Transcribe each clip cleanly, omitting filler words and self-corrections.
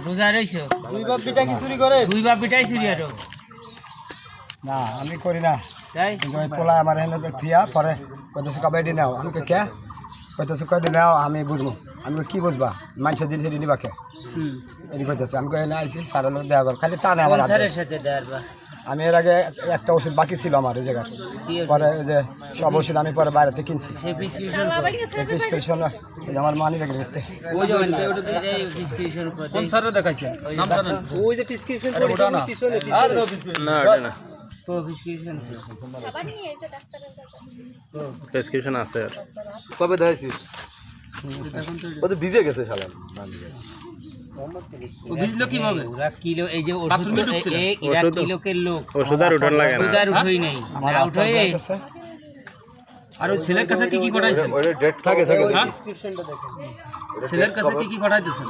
রোজা রইছো? দুই বাপ পিঠা কি চুরি করে? দুই বাপ পিঠাই চুরি আরো? না আমি করি না। তাই কিন্তু ওই পোলা আমার হেন থিয়া পরে কইতেছে কবাডি নাও, আমি কে কইতেছে কবাডি নাও, আমি বুঝবো। আমি কি বুঝবা, মানুষের জিনিস এটি নিবাকে এটি কইতেছে। আমি কই না আইসি সারা লোক দেওয়া খালি টানে আমার হাতে। স্যারের সাথে দেয়ারবা। আমি এর আগে একটা ওষুধ বাকি ছিল আমার এই জায়গায়, পরে ওই যে সব ওষুধ আমি পরে বাইরে থেকে কিনছি। সেই প্রেসক্রিপশন এই প্রেসক্রিপশন আমার মানি রেখে দিতে। ওই যে প্রেসক্রিপশন কোন স্যারে দেখাইছেন? নাম জানেন? ওই যে প্রেসক্রিপশন আরে ওটা না। আর না ওটা না, তো প্রেসক্রিপশন প্রেসক্রিপশন আছে আর কবে দেখাইছিস? ও তো ভিজে গেছে শালা। ও বুঝলো কিভাবে? ওরা কিলো এই যে ওষুধ বাথরুমে ঢুকছিল? এরা কিলোকের লোক ওষুধ আর উঠন লাগে না। রোজার উঠই নাই আমার না উঠই আর ওই ছেলের কাছে কি কি পাঠাইছেন? ওরে ডেট থাকে হ্যাঁ? ছেলের কাছে কি কি পাঠাইতেছেন?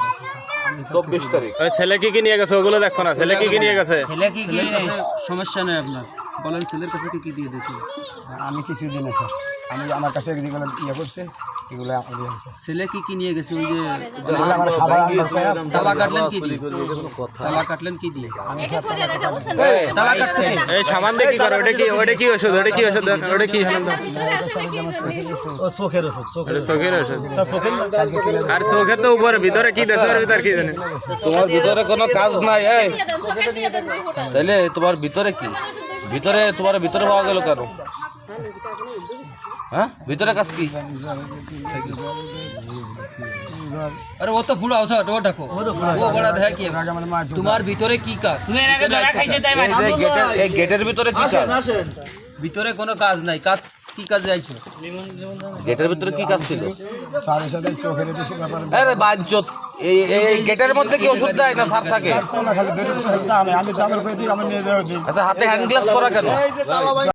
24 তারিখ। ওই ছেলে কি নিয়ে গেছে ওগুলো দেখো না, ছেলে কি নিয়ে গেছে? ছেলে কি কি ছেলের কাছে সমস্যা নেই আপনার, বলেন ছেলের কাছে কি কি দিয়ে দিয়েছেন? আমি কিছু দিই না স্যার, আমি আমার কাছে যেগুলো ইয়ে করছে এগুলো দিয়ে দিতে। ছেলে কি কি নিয়ে গেছে? ওই যে আসলে আমার খাবার আনবার পাইয়া তালা কাটলেন কি দিয়ে? তালা কাটলেন কি দিয়ে? তালা কাটছে কে? এই সামান দিয়ে কি করে? ওটা কি ওষুধ? ওটা কি ওষুধ? ওটা কি হলো? ও চোখের ওষুধ। ওটা চোখের ওষুধ। আর চোখের তো উপরে, ভিতরে কি দেশে ভিতরে কি জানেন? তোমার ভিতরে কোনো কাজ নাই। এই তাইলে তোমার ভিতরে কি? তোমার ভিতরে পাওয়া গেল কেন? হ্যাঁ, ভিতরে কাজ কি? আরে ও তো ফুল আউছা, ও ডাকো। ও বড় দেখা কি? আমার মারছে। তোমার ভিতরে কি কাজ? তুমি এর আগে ধরা খাইছো তাই এই যে এই গেটের ভিতরে কি কাজ? ভিতরে কোনো কাজ নাই। কাজ কি কাজে আইছো? গেটের ভিতরে কি কাজ ছিল? স্যারের সাথে চোখের একটু ব্যাপারে আরে বাঞ্চত, এই গেটের মধ্যে কি ওষুধ দেয় না সার থাকে? কোন খালি ধরে টানে, আমি চাদর পেয়ে দিই, আমি নিয়ে যাও দিই। আচ্ছা, হাতে হ্যান্ড গ্লাভস পরা কেন?